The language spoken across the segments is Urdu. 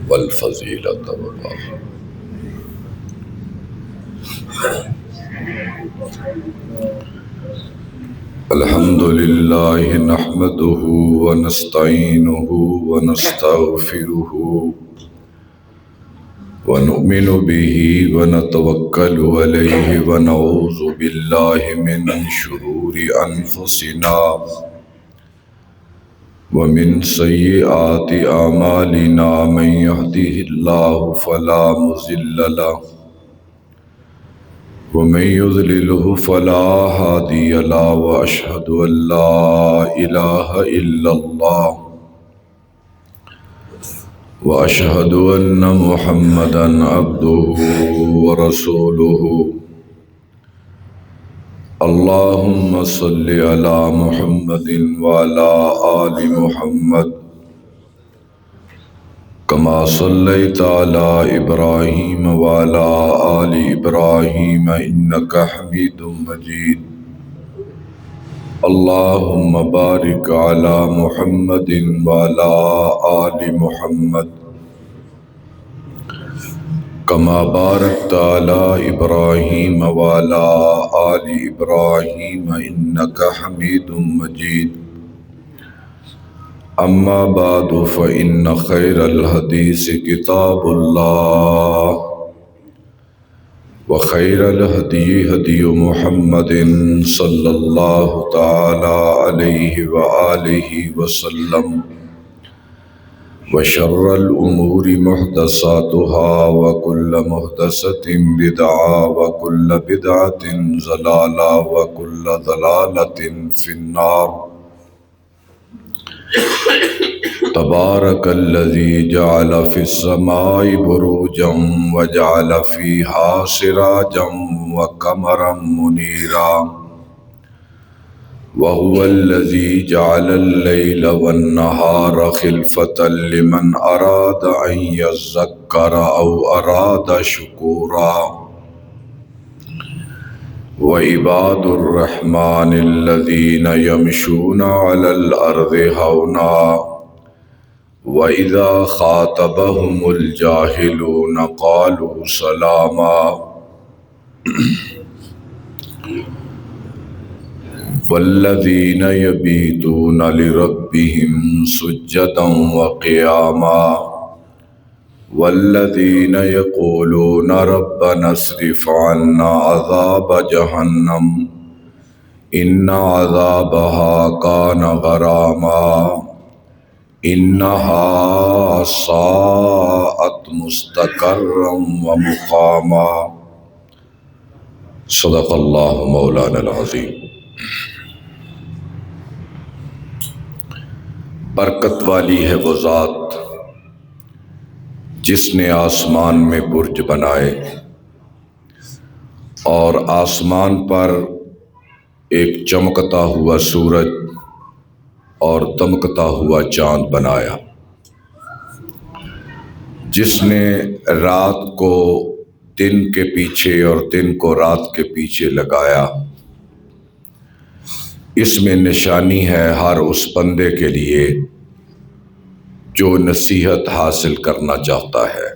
والفضيلة والله. الحمد لله نحمده ونستعينه ونستغفره ونؤمن به ونتوكل عليه ونعوذ بالله من شرور أنفسنا ومن سيئات أعمالنا من يهده الله فلا مضل له ومن يضلله فلا هادي له وأشهد أن لا إله إلا الله وأشهد أن محمدًا عبده ورسوله. اللهم صل على محمد وعلى آل محمد كما صليت على إبراهيم وعلى آل إبراهيم إنك حميد مجيد. اللهم بارك على محمد وعلى آل محمد كما باركت على إبراهيم وعلى آل إبراهيم إنك حميد مجيد. أما بعد فإن خير الحديث كتاب الله وخير الهدي هدي محمد صلى الله تعالى عليه وآله وسلم وشر الأمور محدثاتها وكل محدثة بدعة وكل بدعة ضلالة وكل ضلالة في النار. تبارك الذي جعل في السماء بروجا وجعل فيها سراجا وقمرا منيرا وهو الذي جعل الليل والنهار خلفة لمن أراد أن يذكر أو أراد شكورا. وعباد الرحمن الذين يمشون على الأرض هونا وإذا خاطبهم الجاهلون قالوا سلاما. والذين يبيتون لربهم سجدا وقياما والذين يقولون ربنا اصرف عنا عذاب جهنم إن عذابها كان غراما إنها ساءت مستقرا ومقاما. صدق اللہ مولانا العظیم. برکت والی ہے وہ ذات جس نے آسمان میں برج بنائے اور آسمان پر ایک چمکتا ہوا سورج اور دمکتا ہوا چاند بنایا، جس نے رات کو دن کے پیچھے اور دن کو رات کے پیچھے لگایا. اس میں نشانی ہے ہر اس بندے کے لیے جو نصیحت حاصل کرنا چاہتا ہے.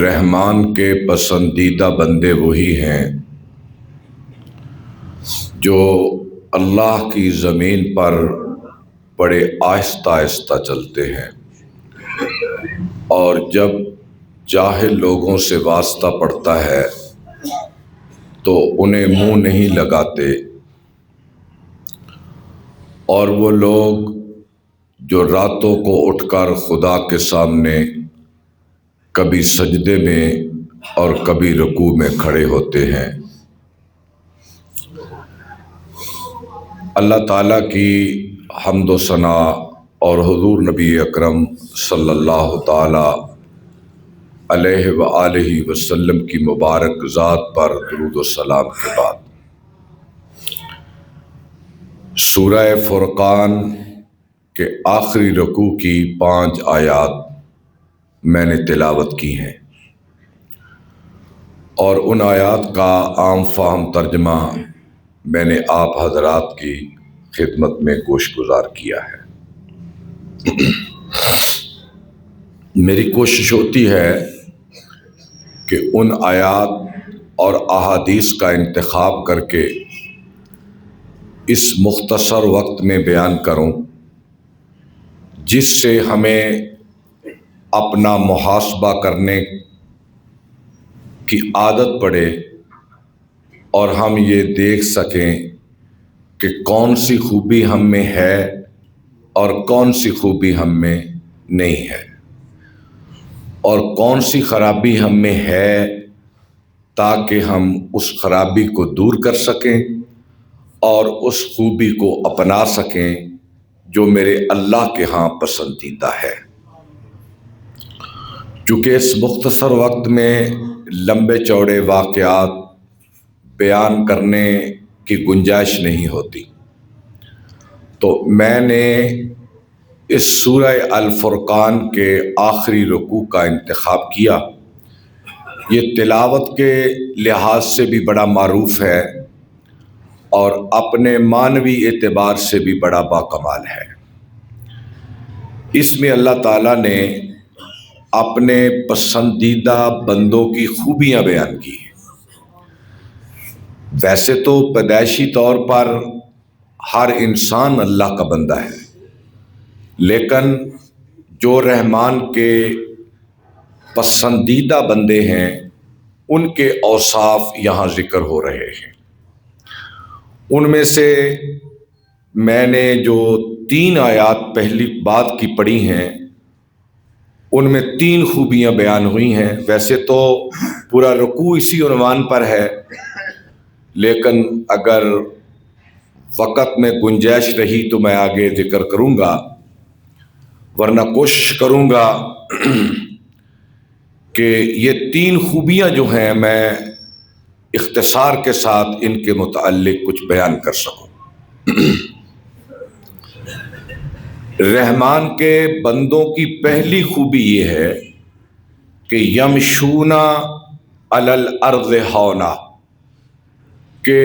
رحمان کے پسندیدہ بندے وہی ہیں جو اللہ کی زمین پر بڑے آہستہ آہستہ چلتے ہیں اور جب جاہل لوگوں سے واسطہ پڑتا ہے تو انہیں منہ نہیں لگاتے، اور وہ لوگ جو راتوں کو اٹھ کر خدا کے سامنے کبھی سجدے میں اور کبھی رکوع میں کھڑے ہوتے ہیں، اللہ تعالیٰ کی حمد و ثنا اور حضور نبی اکرم صلی اللہ تعالی علیہ وآلہ وسلم کی مبارک ذات پر درود و سلام کے بعد سورہ فرقان کے آخری رکوع کی 5 آیات میں نے تلاوت کی ہیں، اور ان آیات کا عام فہم ترجمہ میں نے آپ حضرات کی خدمت میں گوش گزار کیا ہے۔ میری کوشش ہوتی ہے کہ ان آیات اور احادیث کا انتخاب کر کے اس مختصر وقت میں بیان کروں جس سے ہمیں اپنا محاسبہ کرنے کی عادت پڑے اور ہم یہ دیکھ سکیں کہ کون سی خوبی ہم میں ہے اور کون سی خوبی ہم میں نہیں ہے، اور کون سی خرابی ہم میں ہے تاکہ ہم اس خرابی کو دور کر سکیں اور اس خوبی کو اپنا سکیں جو میرے اللہ کے ہاں پسندیدہ ہے۔ چونکہ اس مختصر وقت میں لمبے چوڑے واقعات بیان کرنے کی گنجائش نہیں ہوتی، تو میں نے اس سورہ الفرقان کے آخری رکوع کا انتخاب کیا۔ یہ تلاوت کے لحاظ سے بھی بڑا معروف ہے اور اپنے معنوی اعتبار سے بھی بڑا باکمال ہے۔ اس میں اللہ تعالیٰ نے اپنے پسندیدہ بندوں کی خوبیاں بیان کی ہیں۔ ویسے تو پیدائشی طور پر ہر انسان اللہ کا بندہ ہے، لیکن جو رحمان کے پسندیدہ بندے ہیں ان کے اوصاف یہاں ذکر ہو رہے ہیں۔ ان میں سے میں نے جو 3 آیات پہلی بات کی پڑھی ہیں ان میں 3 خوبیاں بیان ہوئی ہیں۔ ویسے تو پورا رکوع اسی عنوان پر ہے، لیکن اگر وقت میں گنجائش رہی تو میں آگے ذکر کروں گا، ورنہ کوشش کروں گا کہ یہ 3 خوبیاں جو ہیں میں اختصار کے ساتھ ان کے متعلق کچھ بیان کر سکوں۔ رحمان کے بندوں کی پہلی خوبی یہ ہے کہ یمشون علی الارض ہونا، کہ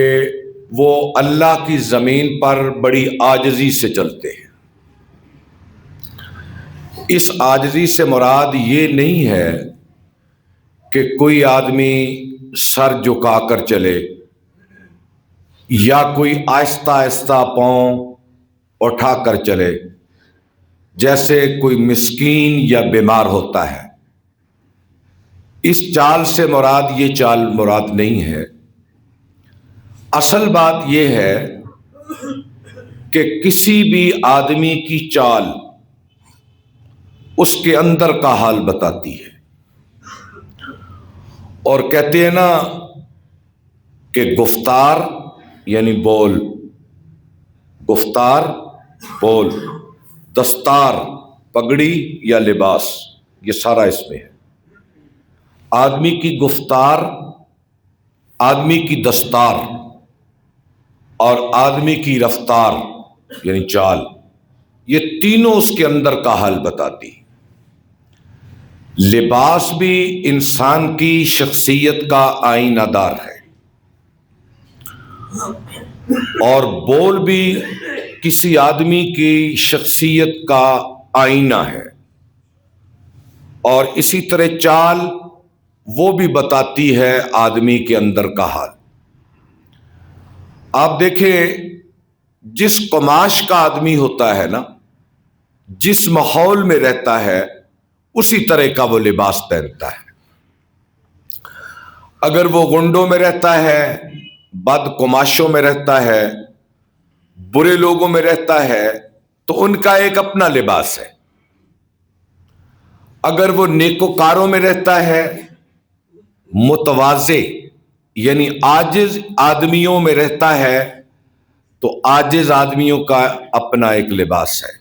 وہ اللہ کی زمین پر بڑی عاجزی سے چلتے ہیں۔ اس عاجزی سے مراد یہ نہیں ہے کہ کوئی آدمی سر جھکا کر چلے یا کوئی آہستہ آہستہ پاؤں اٹھا کر چلے جیسے کوئی مسکین یا بیمار ہوتا ہے۔ اس چال سے مراد یہ چال مراد نہیں ہے۔ اصل بات یہ ہے کہ کسی بھی آدمی کی چال اس کے اندر کا حال بتاتی ہے، اور کہتے ہیں نا کہ گفتار یعنی بول، گفتار بول، دستار پگڑی یا لباس، یہ سارا اس میں ہے۔ آدمی کی گفتار، آدمی کی دستار اور آدمی کی رفتار یعنی چال، یہ تینوں اس کے اندر کا حال بتاتی۔ لباس بھی انسان کی شخصیت کا آئینہ دار ہے، اور بول بھی کسی آدمی کی شخصیت کا آئینہ ہے، اور اسی طرح چال وہ بھی بتاتی ہے آدمی کے اندر کا حال۔ آپ دیکھیں جس قماش کا آدمی ہوتا ہے نا، جس ماحول میں رہتا ہے اسی طرح کا وہ لباس پہنتا ہے۔ اگر وہ گنڈوں میں رہتا ہے، بد قماشوں میں رہتا ہے، برے لوگوں میں رہتا ہے تو ان کا ایک اپنا لباس ہے۔ اگر وہ نیکوکاروں میں رہتا ہے، متواضع یعنی عاجز آدمیوں میں رہتا ہے تو عاجز آدمیوں کا اپنا ایک لباس ہے۔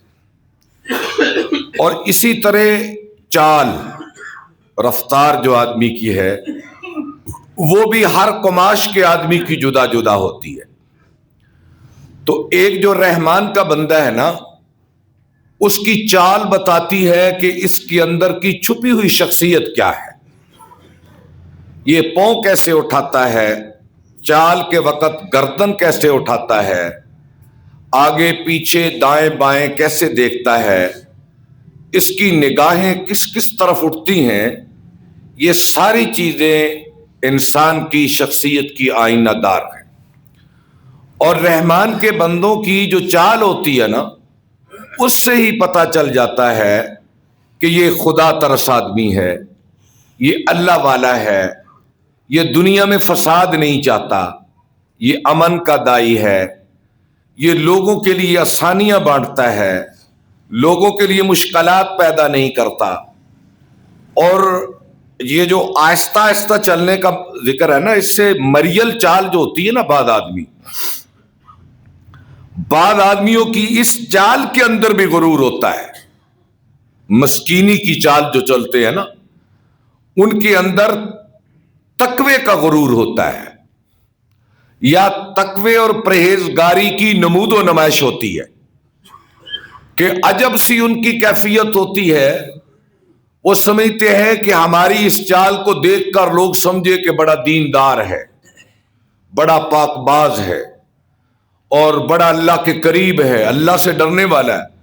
اور اسی طرح چال، رفتار جو آدمی کی ہے وہ بھی ہر قماش کے آدمی کی جدا جدا ہوتی ہے۔ تو ایک جو رحمان کا بندہ ہے نا، اس کی چال بتاتی ہے کہ اس کے اندر کی چھپی ہوئی شخصیت کیا ہے۔ یہ پاؤں کیسے اٹھاتا ہے، چال کے وقت گردن کیسے اٹھاتا ہے، آگے پیچھے دائیں بائیں کیسے دیکھتا ہے، اس کی نگاہیں کس کس طرف اٹھتی ہیں، یہ ساری چیزیں انسان کی شخصیت کی آئینہ دار ہیں۔ اور رحمان کے بندوں کی جو چال ہوتی ہے نا، اس سے ہی پتہ چل جاتا ہے کہ یہ خدا ترس آدمی ہے، یہ اللہ والا ہے، یہ دنیا میں فساد نہیں چاہتا، یہ امن کا دائی ہے، یہ لوگوں کے لیے آسانیاں بانٹتا ہے، لوگوں کے لیے مشکلات پیدا نہیں کرتا۔ اور یہ جو آہستہ آہستہ چلنے کا ذکر ہے نا، اس سے مریل چال جو ہوتی ہے نا، بعض آدمیوں کی اس چال کے اندر بھی غرور ہوتا ہے۔ مسکینی کی چال جو چلتے ہیں نا، ان کے اندر تقوی کا غرور ہوتا ہے، یا تقوی اور پرہیزگاری کی نمود و نمائش ہوتی ہے کہ عجب سی ان کی کیفیت ہوتی ہے۔ وہ سمجھتے ہیں کہ ہماری اس چال کو دیکھ کر لوگ سمجھے کہ بڑا دیندار ہے، بڑا پاک باز ہے، اور بڑا اللہ کے قریب ہے، اللہ سے ڈرنے والا ہے۔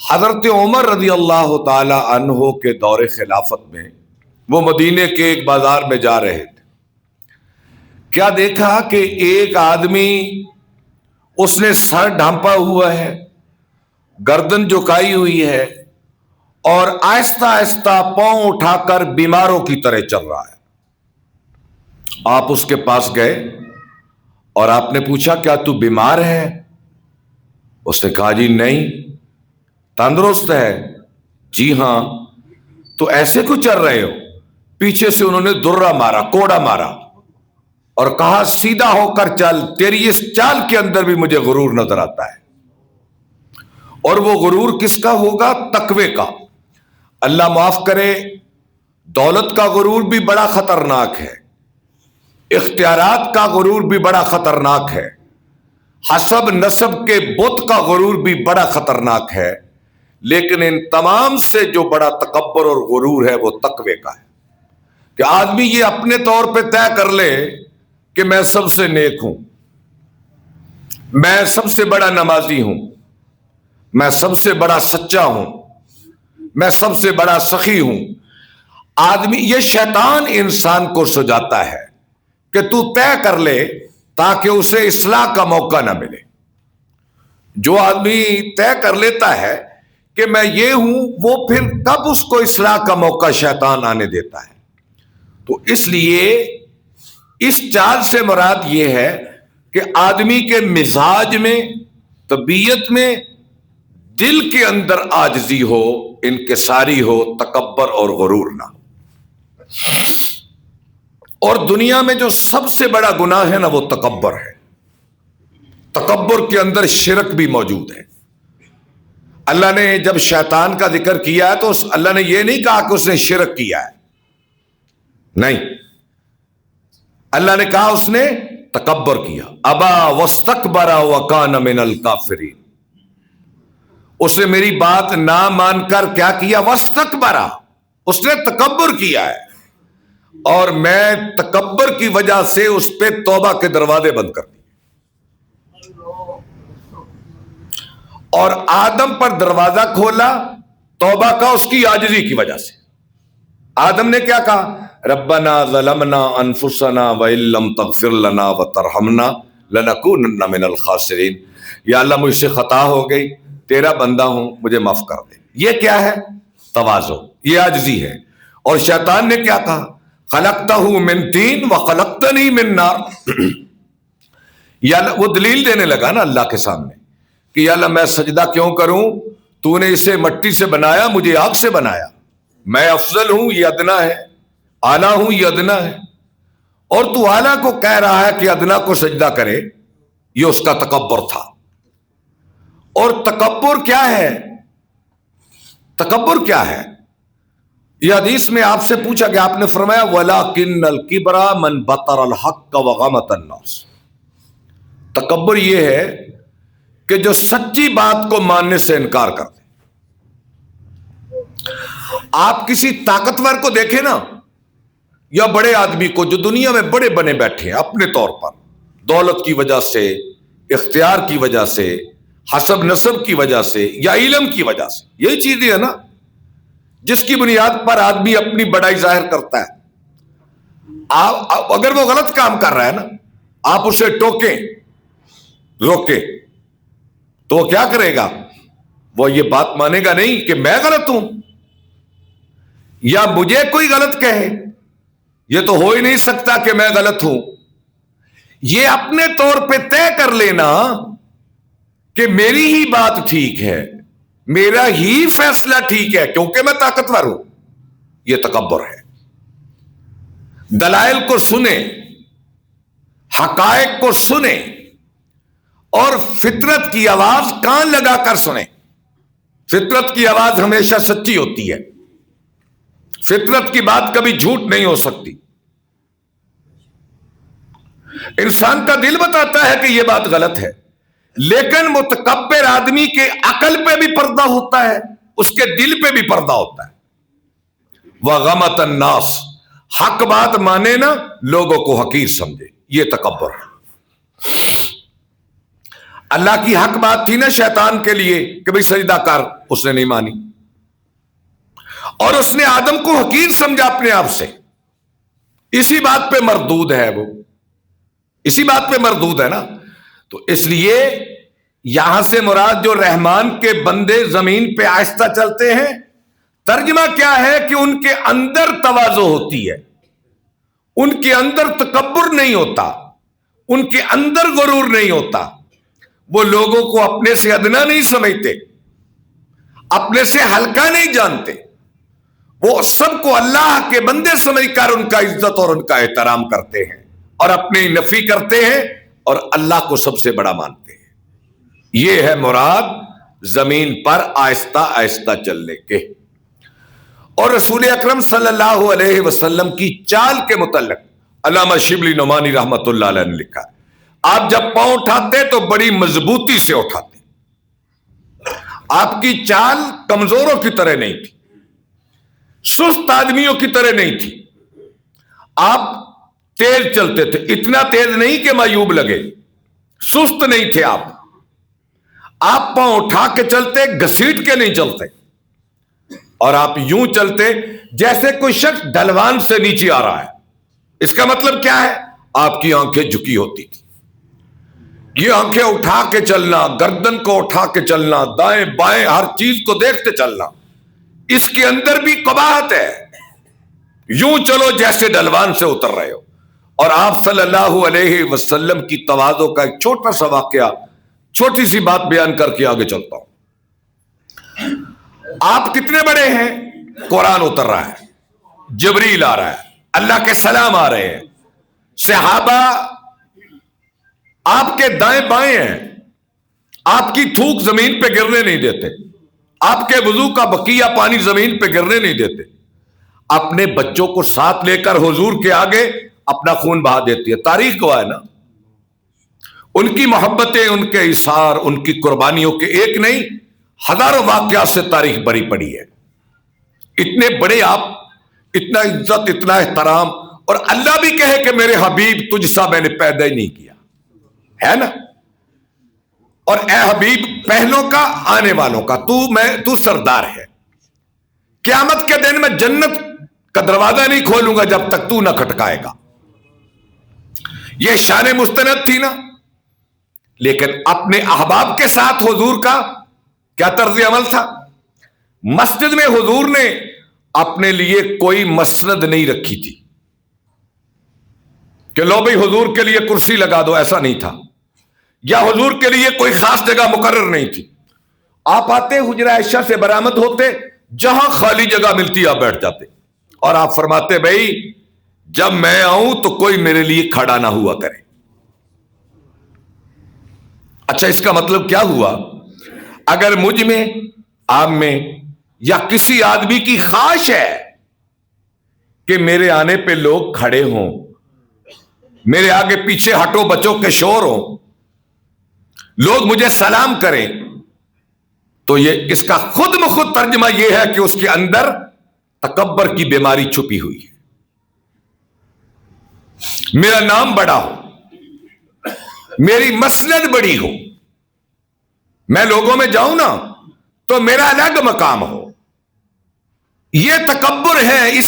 حضرت عمر رضی اللہ تعالی عنہ کے دور خلافت میں وہ مدینے کے ایک بازار میں جا رہے تھے، کیا دیکھا کہ ایک آدمی، اس نے سر ڈھانپا ہوا ہے، گردن جھکائی ہوئی ہے، اور آہستہ آہستہ پاؤں اٹھا کر بیماروں کی طرح چل رہا ہے۔ آپ اس کے پاس گئے اور آپ نے پوچھا کیا تو بیمار ہے؟ اس نے کہا جی نہیں، تندرست ہے۔ جی ہاں، تو ایسے کیوں چل رہے ہو؟ پیچھے سے انہوں نے درہ مارا، کوڑا مارا، اور کہا سیدھا ہو کر چل، تیری اس چال کے اندر بھی مجھے غرور نظر آتا ہے۔ اور وہ غرور کس کا ہوگا؟ تقوی کا۔ اللہ معاف کرے، دولت کا غرور بھی بڑا خطرناک ہے، اختیارات کا غرور بھی بڑا خطرناک ہے، حسب نسب کے بت کا غرور بھی بڑا خطرناک ہے، لیکن ان تمام سے جو بڑا تکبر اور غرور ہے وہ تقوی کا ہے، کہ آدمی یہ اپنے طور پہ طے کر لے کہ میں سب سے نیک ہوں، میں سب سے بڑا نمازی ہوں، میں سب سے بڑا سچا ہوں، میں سب سے بڑا سخی ہوں۔ آدمی، یہ شیطان انسان کو سجاتا ہے کہ تو طے کر لے تاکہ اسے اصلاح کا موقع نہ ملے۔ جو آدمی طے کر لیتا ہے کہ میں یہ ہوں، وہ پھر کب اس کو اصلاح کا موقع شیطان آنے دیتا ہے؟ تو اس لیے اس چال سے مراد یہ ہے کہ آدمی کے مزاج میں، طبیعت میں، دل کے اندر عاجزی ہو، انکساری ہو، تکبر اور غرور نہ ہو۔ اور دنیا میں جو سب سے بڑا گناہ ہے نا، وہ تکبر ہے۔ تکبر کے اندر شرک بھی موجود ہے۔ اللہ نے جب شیطان کا ذکر کیا ہے تو اللہ نے یہ نہیں کہا کہ اس نے شرک کیا ہے، نہیں، اللہ نے کہا اس نے تکبر کیا۔ ابا واستکبر وکان من الکافرین، اس نے میری بات نہ مان کر کیا کیا؟ واستکبر، اس نے تکبر کیا ہے، اور میں تکبر کی وجہ سے اس پہ توبہ کے دروازے بند کر دیے، اور آدم پر دروازہ کھولا توبہ کا اس کی عاجزی کی وجہ سے۔ آدم نے کیا کہا؟ ربنا ظلمنا انفسنا وان لم تغفر لنا وترحمنا لنکونن من الخاسرین، یا اللہ مجھ سے خطا ہو گئی، تیرا بندہ ہوں، مجھے معاف کر دے۔ یہ کیا ہے؟ تواضع، یہ عاجزی ہے۔ اور شیطان نے کیا کہا؟ خلقتہ من طین وخلقتنی من نار، یا اللہ، وہ دلیل دینے لگا نا اللہ کے سامنے کہ یا اللہ میں سجدہ کیوں کروں؟ تو نے اسے مٹی سے بنایا، مجھے آگ سے بنایا، میں افضل ہوں، یہ ادنا ہے، اعلیٰ ہوں، یہ ادنا ہے، اور تو اعلیٰ کو کہہ رہا ہے کہ ادنا کو سجدہ کرے۔ یہ اس کا تکبر تھا۔ اور تکبر کیا ہے؟ تکبر کیا ہے؟ یہ حدیث میں آپ سے پوچھا گیا، آپ نے فرمایا وَلَكِنَّ الْكِبْرَ مَنْ بَطَرَ الْحَقَّ وَغَمَطَ النَّاسِ۔ تکبر یہ ہے کہ جو سچی بات کو ماننے سے انکار کر دے۔ آپ کسی طاقتور کو دیکھیں نا، یا بڑے آدمی کو جو دنیا میں بڑے بنے بیٹھے ہیں اپنے طور پر، دولت کی وجہ سے، اختیار کی وجہ سے، حسب نسب کی وجہ سے، یا علم کی وجہ سے، یہی چیزیں ہے نا، جس کی بنیاد پر آدمی اپنی بڑائی ظاہر کرتا ہے. آپ اگر وہ غلط کام کر رہا ہے نا، آپ اسے ٹوکیں، روکیں، تو وہ کیا کرے گا؟ وہ یہ بات مانے گا نہیں کہ میں غلط ہوں یا مجھے کوئی غلط کہے. یہ تو ہو ہی نہیں سکتا کہ میں غلط ہوں. یہ اپنے طور پہ طے کر لینا کہ میری ہی بات ٹھیک ہے، میرا ہی فیصلہ ٹھیک ہے کیونکہ میں طاقتور ہوں، یہ تکبر ہے. دلائل کو سنیں، حقائق کو سنیں اور فطرت کی آواز کان لگا کر سنیں. فطرت کی آواز ہمیشہ سچی ہوتی ہے، فطرت کی بات کبھی جھوٹ نہیں ہو سکتی. انسان کا دل بتاتا ہے کہ یہ بات غلط ہے، لیکن متکبر آدمی کے عقل پہ بھی پردہ ہوتا ہے، اس کے دل پہ بھی پردہ ہوتا ہے. وَغَمَتَ النَّاسِ، حق بات مانے نا، لوگوں کو حقیر سمجھے، یہ تکبر ہے. اللہ کی حق بات تھی نا شیطان کے لیے کہ بھئی سجدہ کر، اس نے نہیں مانی اور اس نے آدم کو حقیر سمجھا اپنے آپ سے. اسی بات پہ مردود ہے، وہ اسی بات پہ مردود ہے نا. تو اس لیے یہاں سے مراد جو رحمان کے بندے زمین پہ آہستہ چلتے ہیں، ترجمہ کیا ہے کہ ان کے اندر تواضع ہوتی ہے، ان کے اندر تکبر نہیں ہوتا، ان کے اندر غرور نہیں ہوتا. وہ لوگوں کو اپنے سے ادنا نہیں سمجھتے، اپنے سے ہلکا نہیں جانتے. وہ سب کو اللہ کے بندے سمجھ کر ان کا عزت اور ان کا احترام کرتے ہیں اور اپنی نفی کرتے ہیں اور اللہ کو سب سے بڑا مانتے ہیں. یہ ہے مراد زمین پر آہستہ آہستہ چلنے کے. اور رسول اکرم صلی اللہ علیہ وسلم کی چال کے متعلق علامہ شبلی نعمانی رحمت اللہ علیہ نے لکھا ہے، آپ جب پاؤں اٹھاتے تو بڑی مضبوطی سے اٹھاتے. آپ کی چال کمزوروں کی طرح نہیں تھی، سست آدمیوں کی طرح نہیں تھی. آپ تیز چلتے تھے، اتنا تیز نہیں کہ معیوب لگے، سست نہیں تھے. آپ پاؤں اٹھا کے چلتے، گھسیٹ کے نہیں چلتے. اور آپ یوں چلتے جیسے کوئی شخص ڈھلوان سے نیچے آ رہا ہے. اس کا مطلب کیا ہے؟ آپ کی آنکھیں جھکی ہوتی تھی. یہ آنکھیں اٹھا کے چلنا، گردن کو اٹھا کے چلنا، دائیں بائیں ہر چیز کو دیکھتے چلنا، اس کے اندر بھی قباحت ہے. یوں چلو جیسے ڈھلوان سے اتر رہے ہو. اور آپ صلی اللہ علیہ وسلم کی تواضع کا ایک چھوٹا سا واقعہ، چھوٹی سی بات بیان کر کے آگے چلتا ہوں. آپ کتنے بڑے ہیں؟ قرآن اتر رہا ہے، جبریل آ رہا ہے، اللہ کے سلام آ رہے ہیں، صحابہ آپ کے دائیں بائیں ہیں، آپ کی تھوک زمین پہ گرنے نہیں دیتے، آپ کے وضو کا بقیہ پانی زمین پہ گرنے نہیں دیتے. اپنے بچوں کو ساتھ لے کر حضور کے آگے اپنا خون بہا دیتی ہے. تاریخ گواہ ہے نا. ان کی محبتیں، ان کے اثار، ان کی قربانیوں کے ایک نہیں ہزاروں واقعات سے تاریخ بری پڑی ہے. اتنے بڑے آپ، اتنا عزت، اتنا احترام، اور اللہ بھی کہے کہ میرے حبیب تجھ سا میں نے پیدا ہی نہیں کیا ہے نا. اور اے حبیب پہلوں کا آنے والوں کا تو سردار ہے. قیامت کے دن میں جنت کا دروازہ نہیں کھولوں گا جب تک تو نہ کھٹکائے گا. یہ شان مستند تھی نا. لیکن اپنے احباب کے ساتھ حضور کا کیا طرز عمل تھا؟ مسجد میں حضور نے اپنے لیے کوئی مسند نہیں رکھی تھی کہ لو بھائی حضور کے لیے کرسی لگا دو، ایسا نہیں تھا. یا حضور کے لیے کوئی خاص جگہ مقرر نہیں تھی. آپ آتے حجرہ عائشہ سے برآمد ہوتے، جہاں خالی جگہ ملتی آپ بیٹھ جاتے اور آپ فرماتے بھائی جب میں آؤں تو کوئی میرے لیے کھڑا نہ ہوا کرے. اچھا اس کا مطلب کیا ہوا؟ اگر مجھ میں، آپ میں یا کسی آدمی کی خواہش ہے کہ میرے آنے پہ لوگ کھڑے ہوں، میرے آگے پیچھے ہٹو بچوں کے شور ہوں، لوگ مجھے سلام کریں، تو یہ اس کا خود بخود ترجمہ یہ ہے کہ اس کے اندر تکبر کی بیماری چھپی ہوئی ہے. میرا نام بڑا ہو، میری مسند بڑی ہو، میں لوگوں میں جاؤں نا تو میرا الگ مقام ہو. یہ تکبر ہے،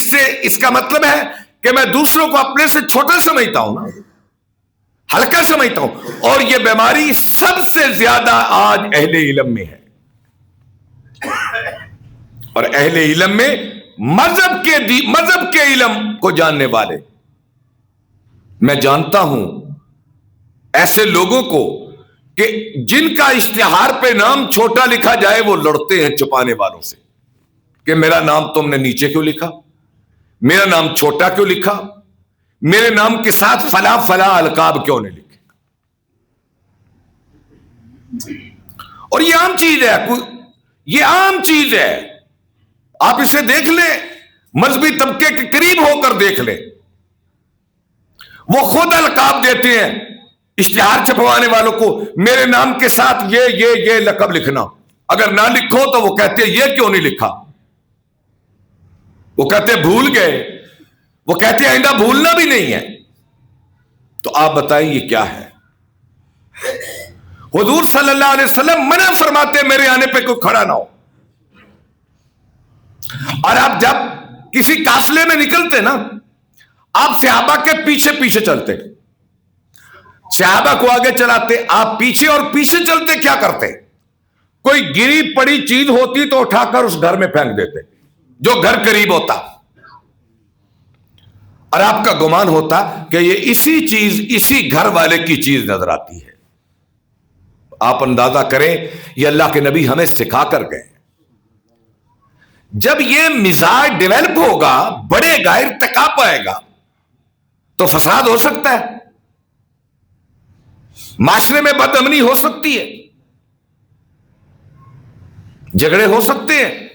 اس کا مطلب ہے کہ میں دوسروں کو اپنے سے چھوٹا سمجھتا ہوں نا، ہلکا سمجھتا ہوں. اور یہ بیماری سب سے زیادہ آج اہل علم میں ہے، اور اہل علم میں مذہب کے علم کو جاننے والے. میں جانتا ہوں ایسے لوگوں کو کہ جن کا اشتہار پہ نام چھوٹا لکھا جائے وہ لڑتے ہیں چھپانے والوں سے کہ میرا نام تم نے نیچے کیوں لکھا، میرا نام چھوٹا کیوں لکھا، میرے نام کے ساتھ فلاں فلاں القاب کیوں نہیں لکھے. اور یہ عام چیز ہے، یہ عام چیز ہے. آپ اسے دیکھ لیں، مذہبی طبقے کے قریب ہو کر دیکھ لیں، وہ خود القاب دیتے ہیں اشتہار چھپوانے والوں کو، میرے نام کے ساتھ یہ لقب لکھنا، اگر نہ لکھو تو وہ کہتے ہیں یہ کیوں نہیں لکھا، وہ کہتے ہیں بھول گئے، وہ کہتے ہیں آئندہ بھولنا بھی نہیں ہے. تو آپ بتائیں یہ کیا ہے؟ حضور صلی اللہ علیہ وسلم منع فرماتے میرے آنے پہ کوئی کھڑا نہ ہو. اور آپ جب کسی قافلے میں نکلتے نا، آپ صحابہ کے پیچھے پیچھے چلتے، صحابہ کو آگے چلاتے، آپ پیچھے، اور پیچھے چلتے کیا کرتے؟ کوئی گری پڑی چیز ہوتی تو اٹھا کر اس گھر میں پھینک دیتے جو گھر قریب ہوتا، اور آپ کا گمان ہوتا کہ یہ اسی گھر والے کی چیز نظر آتی ہے. آپ اندازہ کریں یہ اللہ کے نبی ہمیں سکھا کر گئے. جب یہ مزاج ڈیولپ ہوگا، بڑھے گا، ارتقا پائے گا، تو فساد ہو سکتا ہے، معاشرے میں بد امنی ہو سکتی ہے، جھگڑے ہو سکتے ہیں.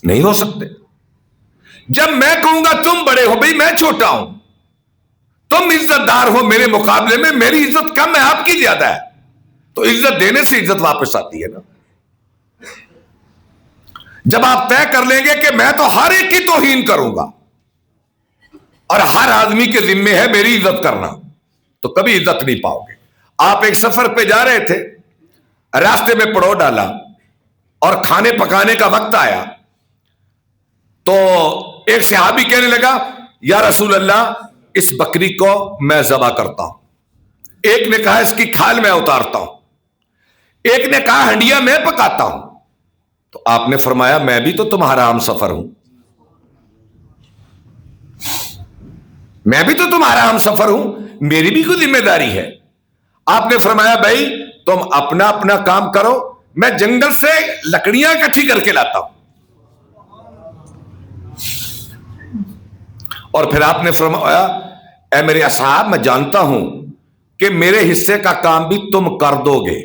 نہیں ہو سکتے. جب میں کہوں گا تم بڑے ہو، بھئی میں چھوٹا ہوں، تم عزت دار ہو میرے مقابلے میں، میری عزت کم ہے، آپ کی زیادہ ہے، تو عزت دینے سے عزت واپس آتی ہے نا. جب آپ طے کر لیں گے کہ میں تو ہر ایک کی توہین کروں گا اور ہر آدمی کے ذمے ہے میری عزت کرنا، تو کبھی عزت نہیں پاؤ گے. آپ ایک سفر پہ جا رہے تھے، راستے میں پڑاؤ ڈالا اور کھانے پکانے کا وقت آیا، تو ایک صحابی کہنے لگا یا رسول اللہ اس بکری کو میں ذبح کرتا ہوں. ایک نے کہا اس کی کھال میں اتارتا ہوں، ایک نے کہا ہنڈیا میں پکاتا ہوں. تو آپ نے فرمایا میں بھی تو تمہارا ہم سفر ہوں، میں بھی تو تمہارا ہم سفر ہوں، میری بھی کوئی ذمہ داری ہے. آپ نے فرمایا بھائی تم اپنا اپنا کام کرو، میں جنگل سے لکڑیاں اکٹھی کر کے لاتا ہوں. اور پھر آپ نے فرمایا اے میرے اصحاب میں جانتا ہوں کہ میرے حصے کا کام بھی تم کر دو گے،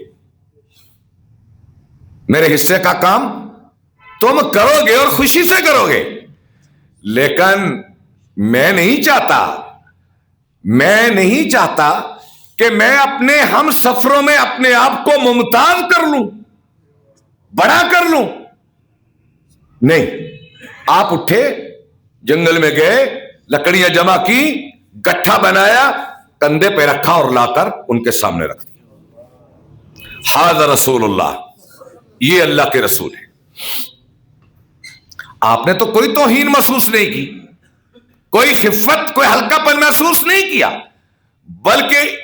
میرے حصے کا کام تم کرو گے اور خوشی سے کرو گے، لیکن میں نہیں چاہتا کہ میں اپنے ہم سفروں میں اپنے آپ کو ممتاز کر لوں، بڑا کر لوں. نہیں. آپ اٹھے، جنگل میں گئے، لکڑیاں جمع کی، گٹھا بنایا، کندھے پہ رکھا اور لا کر ان کے سامنے رکھ دیا. ھذا رسول اللہ، یہ اللہ کے رسول ہے. آپ نے تو کوئی توہین محسوس نہیں کی، کوئی خفت، کوئی ہلکا پن محسوس نہیں کیا، بلکہ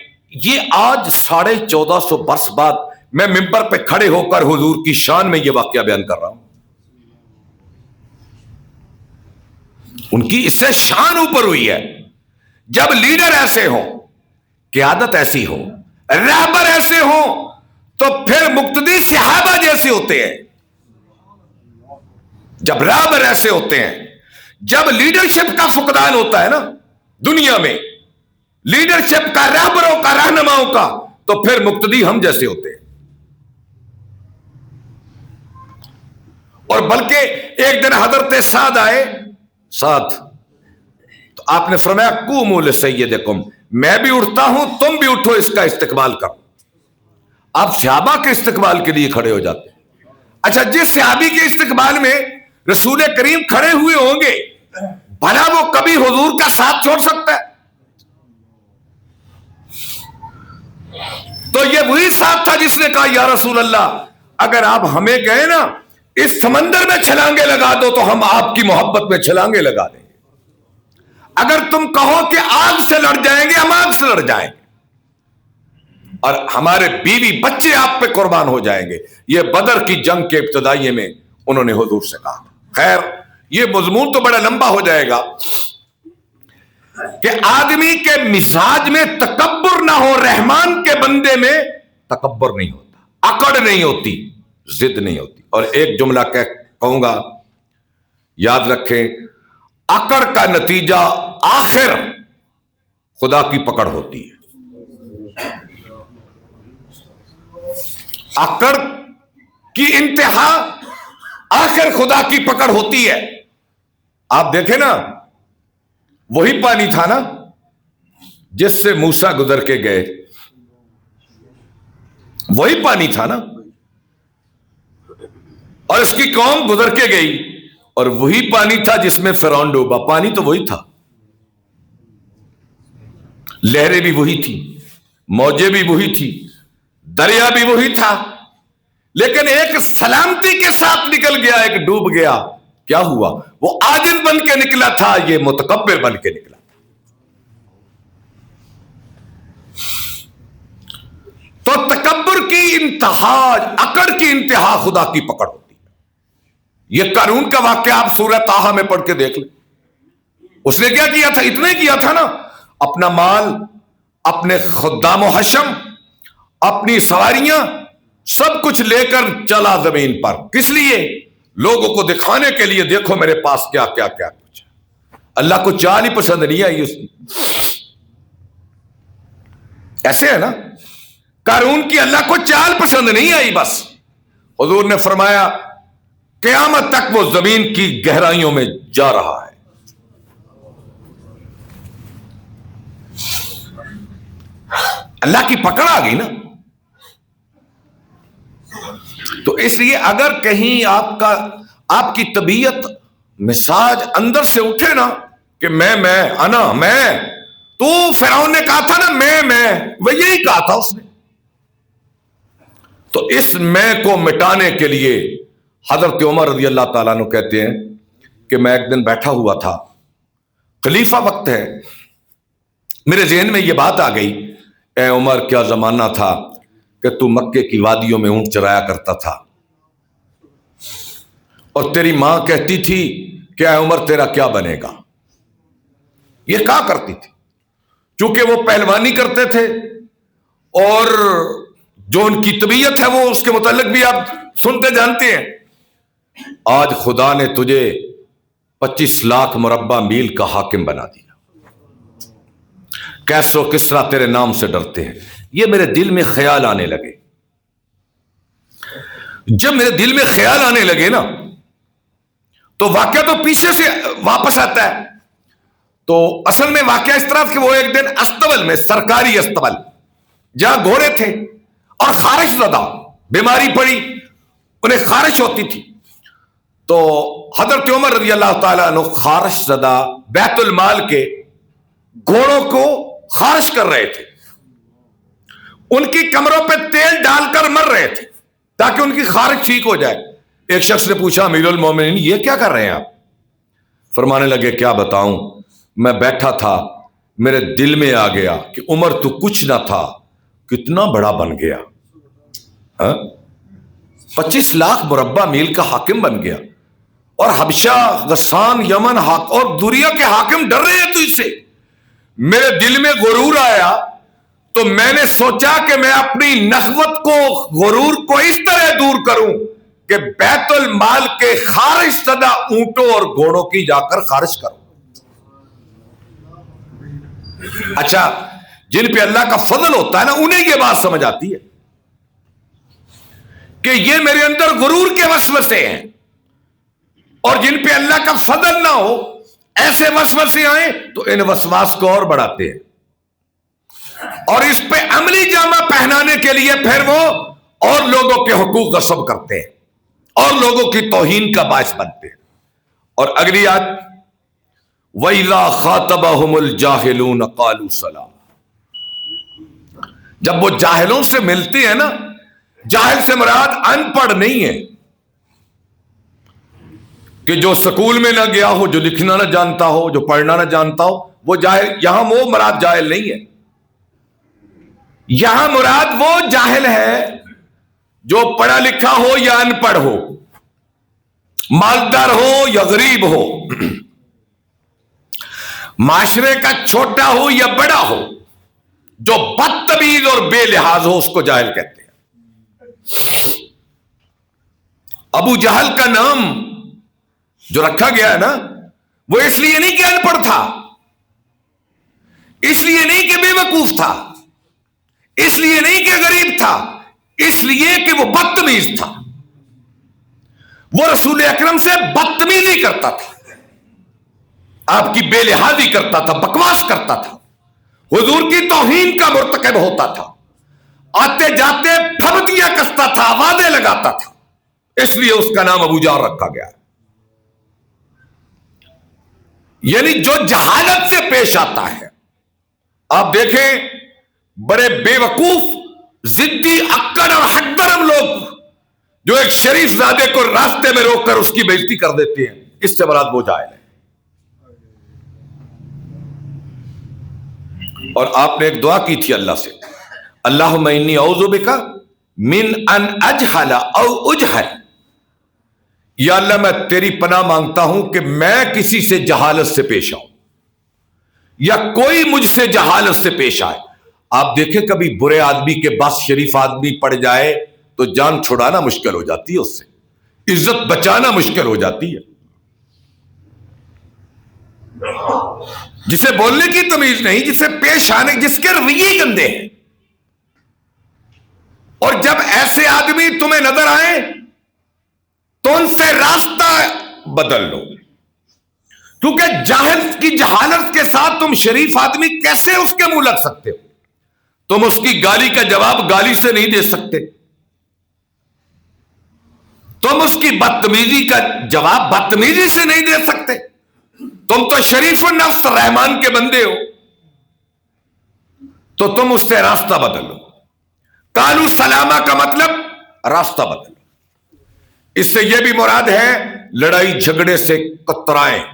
یہ آج 1450 برس بعد میں ممبر پہ کھڑے ہو کر حضور کی شان میں یہ واقعہ بیان کر رہا ہوں. ان کی اس سے شان اوپر ہوئی ہے. جب لیڈر ایسے ہوں، قیادت ایسی ہو، رہبر ایسے ہوں، تو پھر مقتدی صحابہ جیسے ہوتے ہیں. جب رہبر ایسے ہوتے ہیں، جب لیڈرشپ کا فقدان ہوتا ہے نا دنیا میں، لیڈرشپ کا، رہبروں کا، رہنماؤں کا، تو پھر مقتدی ہم جیسے ہوتے ہیں. اور بلکہ ایک دن حضرت سعد آئے، تو آپ نے فرمایا قوموا لسیدکم، میں بھی اٹھتا ہوں، تم بھی اٹھو، اس کا استقبال کرو. آپ صحابہ کے استقبال کے لیے کھڑے ہو جاتے ہیں. اچھا، جس صحابی کے استقبال میں رسول کریم کھڑے ہوئے ہوں گے، بھلا وہ کبھی حضور کا ساتھ چھوڑ سکتا ہے؟ تو یہ وہی ساتھ تھا جس نے کہا یا رسول اللہ اگر آپ ہمیں کہیں نا اس سمندر میں چھلانگے لگا دو تو ہم آپ کی محبت میں چھلانگے لگا دیں گے. اگر تم کہو کہ آگ سے لڑ جائیں گے ہم آگ سے لڑ جائیں گے, اور ہمارے بیوی بچے آپ پہ قربان ہو جائیں گے. یہ بدر کی جنگ کے ابتدائیے میں انہوں نے حضور سے کہا. خیر یہ مضمون تو بڑا لمبا ہو جائے گا کہ آدمی کے مزاج میں تکبر نہ ہو, رحمان کے بندے میں تکبر نہیں ہوتا, اکڑ نہیں ہوتی, ضد نہیں ہوتی. اور ایک جملہ کہوں گا, یاد رکھیں, اکڑ کا نتیجہ آخر خدا کی پکڑ ہوتی ہے. اکڑ کی انتہا آخر خدا کی پکڑ ہوتی ہے. آپ دیکھیں نا, وہی پانی تھا نا جس سے موسیٰ گزر کے گئے, وہی پانی تھا نا, اور اس کی قوم گزر کے گئی, اور وہی پانی تھا جس میں فرعون ڈوبا. پانی تو وہی تھا, لہریں بھی وہی تھی, موجیں بھی وہی تھی, دریا بھی وہی تھا, لیکن ایک سلامتی کے ساتھ نکل گیا, ایک ڈوب گیا. کیا ہوا؟ وہ عاجز بن کے نکلا تھا, یہ متکبر بن کے نکلا. تو تکبر کی انتہا, اکڑ کی انتہا خدا کی پکڑ ہوتی ہے. یہ قارون کا واقعہ آپ سورہ طٰہٰ میں پڑھ کے دیکھ لیں. اس نے کیا کیا تھا؟ اتنا ہی کیا تھا نا, اپنا مال, اپنے خدام و حشم, اپنی سواریاں, سب کچھ لے کر چلا زمین پر. کس لیے؟ لوگوں کو دکھانے کے لیے, دیکھو میرے پاس کیا کیا کیا کچھ. اللہ کو چال ہی پسند نہیں آئی اس کی. ایسے ہے نا, قارون کی اللہ کو چال پسند نہیں آئی. بس حضور نے فرمایا قیامت تک وہ زمین کی گہرائیوں میں جا رہا ہے. اللہ کی پکڑ آ گئی نا. تو اس لیے اگر کہیں آپ کی طبیعت مزاج اندر سے اٹھے نا کہ میں انا میں, تو فرعون نے کہا تھا نا میں, وہ یہی کہا تھا اس نے. تو اس میں کو مٹانے کے لیے حضرت عمر رضی اللہ تعالیٰ عنہ کہتے ہیں کہ میں ایک دن بیٹھا ہوا تھا, خلیفہ وقت ہے, میرے ذہن میں یہ بات آ گئی, اے عمر کیا زمانہ تھا کہ تو مکے کی وادیوں میں اونٹ چرایا کرتا تھا, اور تیری ماں کہتی تھی کہ اے عمر تیرا کیا بنے گا. یہ کہا کرتی تھی, چونکہ وہ پہلوانی کرتے تھے, اور جو ان کی طبیعت ہے وہ اس کے متعلق بھی آپ سنتے جانتے ہیں. آج خدا نے تجھے 25 لاکھ مربع میل کا حاکم بنا دیا, کیسو کسرا تیرے نام سے ڈرتے ہیں. یہ میرے دل میں خیال آنے لگے. جب میرے دل میں خیال آنے لگے نا, تو واقعہ تو پیچھے سے واپس آتا ہے. تو اصل میں واقعہ اس طرح کہ وہ ایک دن استبل میں, سرکاری استبل جہاں گھوڑے تھے, اور خارش زدہ بیماری پڑی, انہیں خارش ہوتی تھی. تو حضرت عمر رضی اللہ تعالیٰ عنہ خارش زدہ بیت المال کے گھوڑوں کو خارش کر رہے تھے, ان کی کمروں پہ تیل ڈال کر مر رہے تھے تاکہ ان کی خارش ٹھیک ہو جائے. ایک شخص نے پوچھا امیر المومنین یہ کیا کر رہے ہیں آپ؟ فرمانے لگے کیا بتاؤں, میں بیٹھا تھا, میرے دل میں آ گیا کہ عمر تو کچھ نہ تھا, کتنا بڑا بن گیا, 25 لاکھ مربع میل کا حاکم بن گیا, اور حبشہ, غسان, یمن اور دنیا کے حاکم ڈر رہے ہیں تو اس سے. میرے دل میں غرور آیا, تو میں نے سوچا کہ میں اپنی نخوت کو, غرور کو اس طرح دور کروں کہ بیت المال کے خارش زدہ اونٹوں اور گھوڑوں کی جا کر خارش کروں. اچھا, جن پہ اللہ کا فضل ہوتا ہے نا, انہیں یہ بات سمجھ آتی ہے کہ یہ میرے اندر غرور کے وسوسے ہیں, اور جن پہ اللہ کا فضل نہ ہو, ایسے وسوسے آئیں تو ان وسواس کو اور بڑھاتے ہیں, اور اس پہ عملی جامہ پہنانے کے لیے پھر وہ اور لوگوں کے حقوق غصب کرتے ہیں, اور لوگوں کی توہین کا باعث بنتے ہیں. اور اگلی آیت وَإِذَا خَاطَبَهُمُ الْجَاهِلُونَ قَالُوا سَلَامًا. جب وہ جاہلوں سے ملتے ہیں نا, جاہل سے مراد ان پڑھ نہیں ہے, کہ جو سکول میں نہ گیا ہو، جو لکھنا نہ جانتا ہو، جو پڑھنا نہ جانتا ہو، وہ جاہل. یہاں وہ مراد جاہل نہیں ہے، یہاں مراد وہ جاہل ہے جو پڑھا لکھا ہو یا ان پڑھ ہو، مالدار ہو یا غریب ہو، معاشرے کا چھوٹا ہو یا بڑا ہو، جو بدتمیز اور بے لحاظ ہو، اس کو جاہل کہتے ہیں. ابو جہل کا نام جو رکھا گیا ہے نا، وہ اس لیے نہیں کہ ان پڑھ تھا، اس لیے نہیں کہ بے وقوف تھا، اس لیے نہیں کہ غریب تھا، اس لیے کہ وہ بدتمیز تھا. وہ رسول اکرم سے بدتمیزی کرتا تھا، آپ کی بے لحاظی کرتا تھا، بکواس کرتا تھا، حضور کی توہین کا مرتکب ہوتا تھا، آتے جاتے پھبتیاں کستا تھا، وعدے لگاتا تھا. اس لیے اس کا نام ابو جہل رکھا گیا ہے. یعنی جو جہالت سے پیش آتا ہے. آپ دیکھیں بڑے بے وقوف، ضدی، اکڑ اور حقدرم لوگ جو ایک شریف زادے کو راستے میں روک کر اس کی بےزتی کر دیتے ہیں، اس سے مراد وہ جاہل ہے. اور آپ نے ایک دعا کی تھی اللہ سے، اللہم انی اعوذ بک من ان اجہل او اجہل. یا اللہ میں تیری پناہ مانگتا ہوں کہ میں کسی سے جہالت سے پیش آؤں یا کوئی مجھ سے جہالت سے پیش آئے. آپ دیکھیں کبھی برے آدمی کے پاس شریف آدمی پڑ جائے تو جان چھڑانا مشکل ہو جاتی ہے، اس سے عزت بچانا مشکل ہو جاتی ہے. جسے بولنے کی تمیز نہیں، جسے پیش آنے، جس کے رویے گندے ہیں. اور جب ایسے آدمی تمہیں نظر آئے تو ان سے راستہ بدل لو، کیونکہ جاہل کی جہالت کے ساتھ تم شریف آدمی کیسے اس کے منہ لگ سکتے ہو؟ تم اس کی گالی کا جواب گالی سے نہیں دے سکتے، تم اس کی بدتمیزی کا جواب بدتمیزی سے نہیں دے سکتے. تم تو شریف النفس رحمان کے بندے ہو، تو تم اس سے راستہ بدلو. قالوا سلامہ کا مطلب راستہ بدلو. اس سے یہ بھی مراد ہے لڑائی جھگڑے سے کترائیں،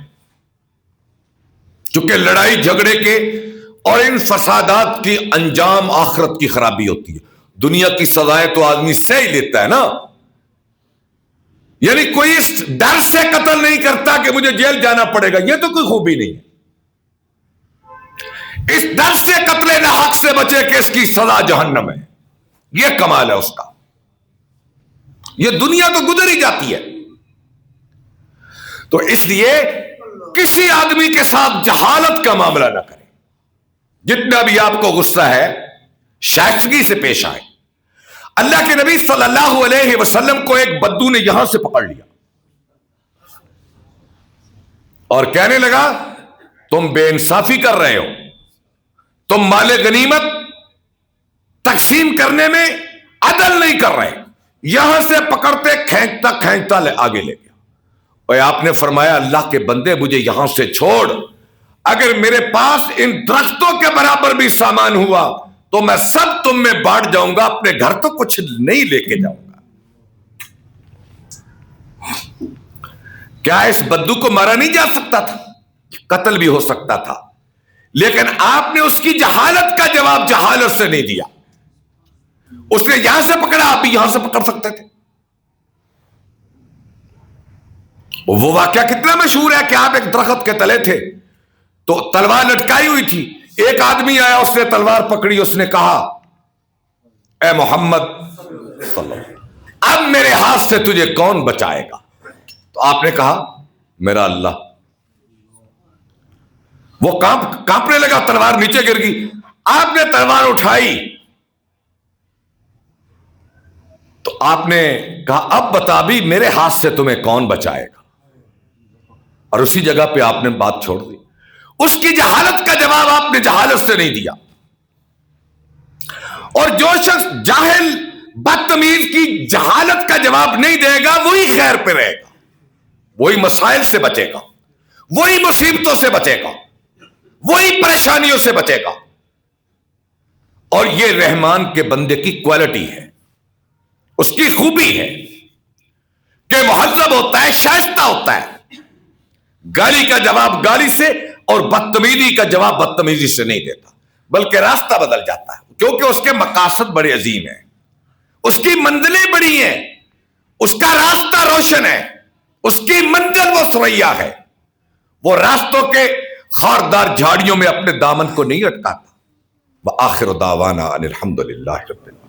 چونکہ لڑائی جھگڑے کے اور ان فسادات کی انجام آخرت کی خرابی ہوتی ہے. دنیا کی سزائیں تو آدمی سہ ہی لیتا ہے نا، یعنی کوئی اس ڈر سے قتل نہیں کرتا کہ مجھے جیل جانا پڑے گا، یہ تو کوئی خوبی نہیں ہے. اس ڈر سے قتل ناحق سے بچے کہ اس کی سزا جہنم ہے، یہ کمال ہے اس کا. یہ دنیا تو گزر ہی جاتی ہے. تو اس لیے کسی آدمی کے ساتھ جہالت کا معاملہ نہ کریں. جتنا بھی آپ کو غصہ ہے شائستگی سے پیش آئے. اللہ کے نبی صلی اللہ علیہ وسلم کو ایک بدو نے یہاں سے پکڑ لیا اور کہنے لگا تم بے انصافی کر رہے ہو، تم مال غنیمت تقسیم کرنے میں عدل نہیں کر رہے. یہاں سے پکڑتے کھینچتا کھینچتا آگے لے گیا. اور آپ نے فرمایا اللہ کے بندے مجھے یہاں سے چھوڑ، اگر میرے پاس ان درختوں کے برابر بھی سامان ہوا تو میں سب تم میں بانٹ جاؤں گا، اپنے گھر تو کچھ نہیں لے کے جاؤں گا. کیا اس بدو کو مارا نہیں جا سکتا تھا؟ قتل بھی ہو سکتا تھا، لیکن آپ نے اس کی جہالت کا جواب جہالت سے نہیں دیا. اس نے یہاں سے پکڑا، آپ بھی یہاں سے پکڑ سکتے تھے. وہ واقعہ کتنا مشہور ہے کہ آپ ایک درخت کے تلے تھے تو تلوار لٹکائی ہوئی تھی، ایک آدمی آیا، اس نے تلوار پکڑی، اس نے کہا اے محمد صلی اللہ علیہ وسلم اب میرے ہاتھ سے تجھے کون بچائے گا؟ تو آپ نے کہا میرا اللہ. وہ کانپنے لگا، تلوار نیچے گر گئی. آپ نے تلوار اٹھائی تو آپ نے کہا اب بتا بھی میرے ہاتھ سے تمہیں کون بچائے گا؟ اور اسی جگہ پہ آپ نے بات چھوڑ دی. اس کی جہالت کا جواب آپ نے جہالت سے نہیں دیا. اور جو شخص جاہل بدتمیز کی جہالت کا جواب نہیں دے گا وہی خیر پہ رہے گا، وہی مسائل سے بچے گا، وہی مصیبتوں سے بچے گا، وہی پریشانیوں سے بچے گا. اور یہ رحمان کے بندے کی کوالٹی ہے، اس کی خوبی ہے کہ مہذب ہوتا ہے، شائستہ ہوتا ہے. گالی کا جواب گالی سے اور بدتمیزی کا جواب بدتمیزی سے نہیں دیتا، بلکہ راستہ بدل جاتا ہے، کیونکہ اس کے مقاصد بڑے عظیم ہیں، اس کی منزلیں بڑی ہیں، اس کا راستہ روشن ہے، اس کی منزل وہ ثریا ہے، وہ راستوں کے خاردار جھاڑیوں میں اپنے دامن کو نہیں اٹکاتا۔ وآخر دعوانا ان الحمد للہ رب العالمین۔